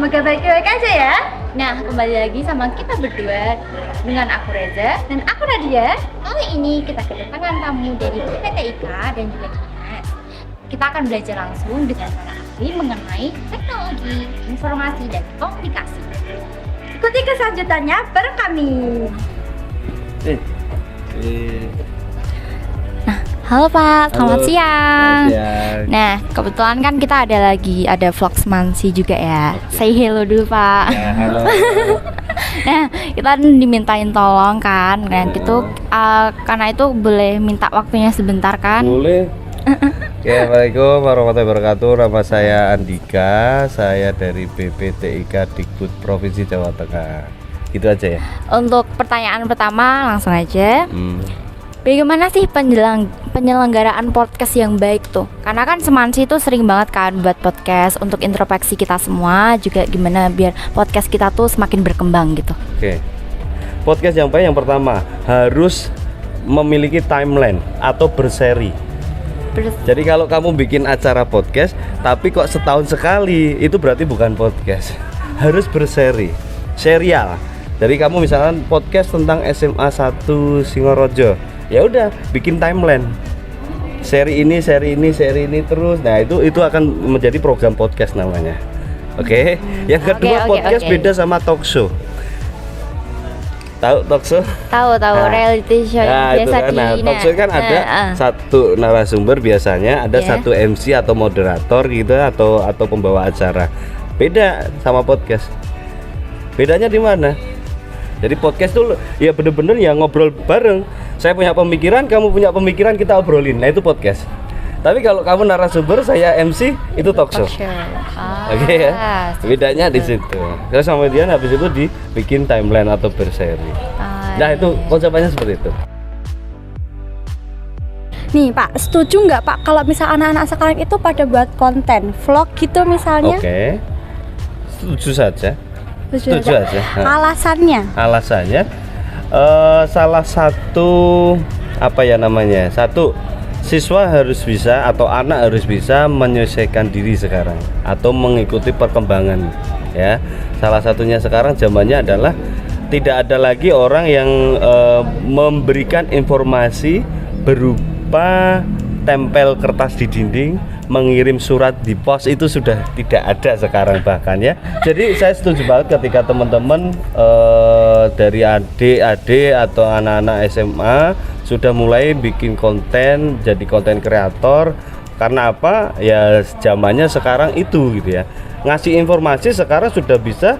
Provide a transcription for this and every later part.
Semoga baik-baik aja ya. Nah, kembali lagi sama kita berdua dengan aku Reza Dan aku Nadia. Kali ini kita kedatangan tamu dari PPTIK dan juga Dinas. Kita akan belajar langsung dengan para ahli mengenai teknologi, informasi, dan komunikasi. Ikuti keselanjutannya bareng kami. Halo Pak, selamat siang. siang. Nah, kebetulan kan kita ada Vlogsmansi juga ya. Say hello dulu Pak. Ya, halo. Nah, kita dimintain tolong kan, dan gitu karena itu boleh minta waktunya sebentar kan? Boleh. Assalamualaikum warahmatullahi wabarakatuh. Nama saya Andika, saya dari BPTIK Dikbud Provinsi Jawa Tengah. Gitu aja ya. Untuk pertanyaan pertama langsung aja. Bagaimana sih penyelenggaraan podcast yang baik tuh? Karena kan Semansi itu sering banget kan buat podcast untuk introspeksi kita semua, juga gimana biar podcast kita tuh semakin berkembang gitu. Oke. Podcast yang baik yang pertama harus memiliki timeline atau berseri. Jadi kalau kamu bikin acara podcast tapi kok setahun sekali, itu berarti bukan podcast. Harus berseri, serial. Jadi kamu misalkan podcast tentang SMA 1 Singorojo, ya udah bikin timeline. Seri ini terus. Nah, itu akan menjadi program podcast namanya. Oke. Yang kedua, podcast beda sama talk show. Tahu talk show? Tahu reality show yang biasa di talk show kan ada satu narasumber biasanya, ada satu MC atau moderator gitu atau pembawa acara. Beda sama podcast. Bedanya di mana? Jadi podcast tuh ya bener-bener ya ngobrol bareng. Saya punya pemikiran, kamu punya pemikiran, kita obrolin. Nah, itu podcast. Tapi kalau kamu narasumber, saya MC, itu talk show. Oke ya. Bedanya di situ. Terus kemudian habis itu dibikin timeline atau berseri. Nah, itu konsepnya seperti itu. Nih Pak, setuju nggak Pak kalau misal anak-anak sekarang itu pada buat konten vlog gitu misalnya? Oke. Setuju saja. Setuju aja. Alasannya salah satu satu siswa harus bisa atau anak harus bisa menyesuaikan diri sekarang atau mengikuti perkembangan ya. Salah satunya sekarang zamannya adalah tidak ada lagi orang yang memberikan informasi berupa tempel kertas di dinding, mengirim surat di pos, itu sudah tidak ada sekarang bahkan ya. Jadi saya setuju banget ketika teman-teman dari adik-adik atau anak-anak SMA sudah mulai bikin konten, jadi konten kreator. Karena apa? Ya zamannya sekarang itu gitu ya. Ngasih informasi sekarang sudah bisa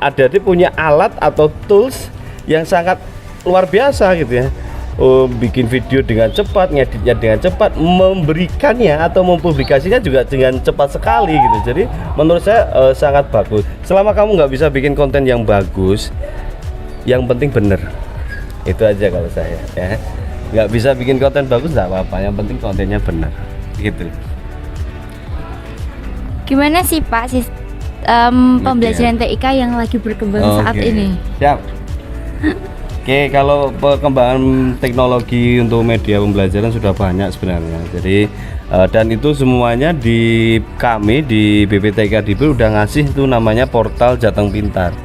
adik-adik punya alat atau tools yang sangat luar biasa gitu ya. Bikin video dengan cepat, ngeditnya dengan cepat, memberikannya atau mempublikasinya juga dengan cepat sekali gitu. Jadi menurut saya sangat bagus. Selama kamu nggak bisa bikin konten yang bagus, yang penting bener. Itu aja kalau saya ya. Nggak bisa bikin konten bagus nggak apa-apa, yang penting kontennya benar gitu. Gimana sih Pak pembelajaran TIK yang lagi berkembang saat ini? Siap. Oke, kalau perkembangan teknologi untuk media pembelajaran sudah banyak sebenarnya. Jadi dan itu semuanya kami di BPTIK Dikbud udah ngasih itu namanya portal Jateng Pintar.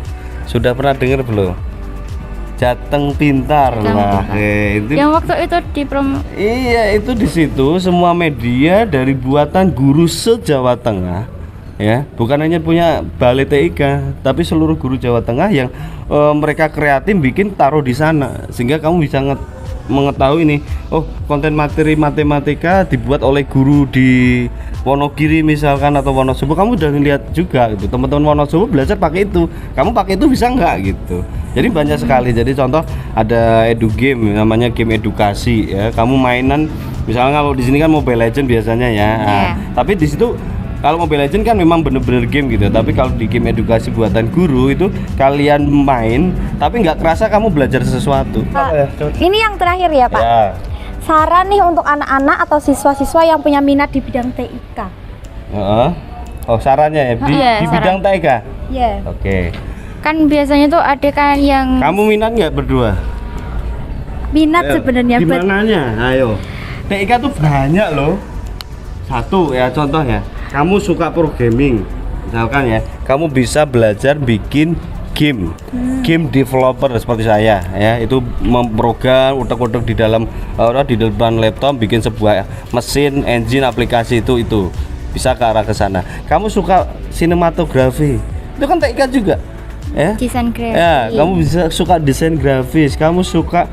Sudah pernah dengar belum? Jateng Pintar. Itu yang waktu itu Iya, itu di situ semua media dari buatan guru se-Jawa Tengah. Ya, bukan hanya punya Balai TIK, tapi seluruh guru Jawa Tengah yang mereka kreatif bikin taruh di sana, sehingga kamu bisa mengetahui nih, oh konten materi matematika dibuat oleh guru di Wonogiri misalkan atau Wonosobo, kamu udah lihat juga gitu. Teman-teman Wonosobo belajar pakai itu, kamu pakai itu bisa nggak gitu. Jadi banyak sekali. Jadi contoh ada edu game, namanya game edukasi ya. Kamu mainan, misalnya kalau di sini kan Mobile Legend biasanya ya. Nah, tapi di situ kalau Mobile Legends kan memang bener-bener game gitu, tapi kalau di game edukasi buatan guru itu kalian main, tapi nggak kerasa kamu belajar sesuatu. Pak, ini yang terakhir ya Pak. Ya. Saran nih untuk anak-anak atau siswa-siswa yang punya minat di bidang TIK. Oh sarannya ya di bidang TIK. Iya. Oke. Kan biasanya tuh ada kan yang Kamu minat nggak berdua? Minat sebenarnya. Gimananya? Ayo. TIK tuh banyak loh. Satu ya contohnya, kamu suka programming, Misalkan ya, kamu bisa belajar bikin game developer seperti saya ya, itu memprogram utak-utak di depan laptop, bikin sebuah mesin, engine, aplikasi itu bisa ke arah ke sana. Kamu suka sinematografi, itu kan TK juga ya. Desain grafis. Ya, kamu bisa suka desain grafis, kamu suka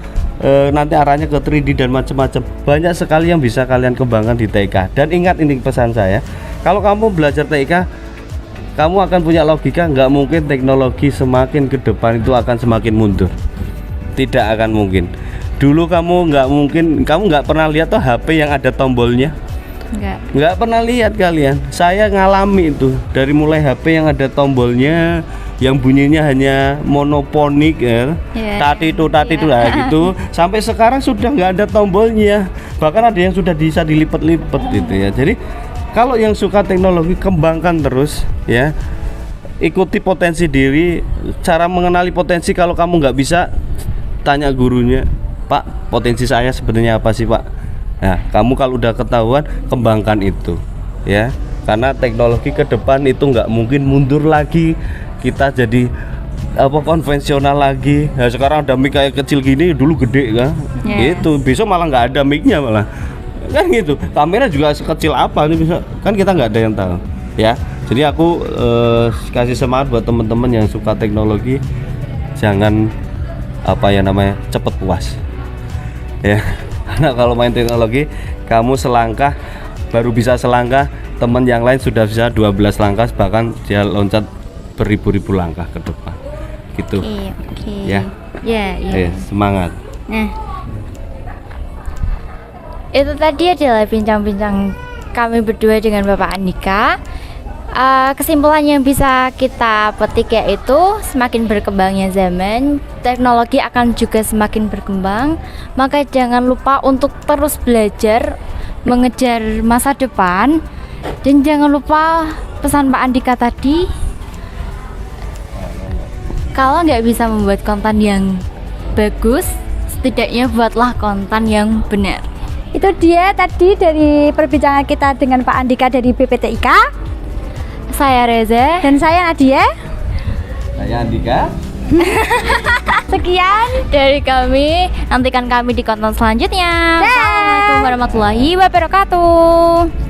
nanti arahnya ke 3D dan macam-macam. Banyak sekali yang bisa kalian kembangkan di TK. Dan ingat ini pesan saya, kalau kamu belajar TK, kamu akan punya logika, nggak mungkin teknologi semakin ke depan itu akan semakin mundur. Tidak akan mungkin. Dulu kamu nggak pernah lihat tuh HP yang ada tombolnya. Nggak pernah lihat kalian. Saya ngalami itu dari mulai HP yang ada tombolnya, yang bunyinya hanya monoponik ya, tati itu lah gitu, sampai sekarang sudah nggak ada tombolnya, bahkan ada yang sudah bisa dilipat-lipat gitu ya. Jadi kalau yang suka teknologi, kembangkan terus ya, ikuti potensi diri. Cara mengenali potensi, kalau kamu nggak bisa, tanya gurunya, Pak, potensi saya sebenarnya apa sih Pak? Nah, kamu kalau udah ketahuan, kembangkan itu ya, karena teknologi ke depan itu nggak mungkin mundur lagi. Kita jadi konvensional lagi. Nah, sekarang ada mic kayak kecil gini, dulu gede kan, gitu. Besok malah nggak ada micnya malah, kan gitu. Kamera juga sekecil apa nih bisa, kan kita nggak ada yang tahu ya. Jadi aku kasih semangat buat teman-teman yang suka teknologi, jangan cepet puas ya. Karena kalau main teknologi, kamu selangkah baru bisa selangkah, teman yang lain sudah bisa 12 langkah, bahkan dia loncat beribu-ribu langkah ke depan gitu. Oke. Ya. Semangat. Nah, itu tadi adalah bincang-bincang kami berdua dengan Bapak Andika. Kesimpulan yang bisa kita petik yaitu, semakin berkembangnya zaman, teknologi akan juga semakin berkembang. Maka jangan lupa untuk terus belajar, mengejar masa depan. Dan jangan lupa pesan Pak Andika tadi, kalau nggak bisa membuat konten yang bagus, setidaknya buatlah konten yang benar. Itu dia tadi dari perbincangan kita dengan Pak Andika dari BPTIK. Saya Reza. Dan saya Nadia. Saya Andika. Sekian dari kami. Nantikan kami di konten selanjutnya. Assalamualaikum warahmatullahi wabarakatuh.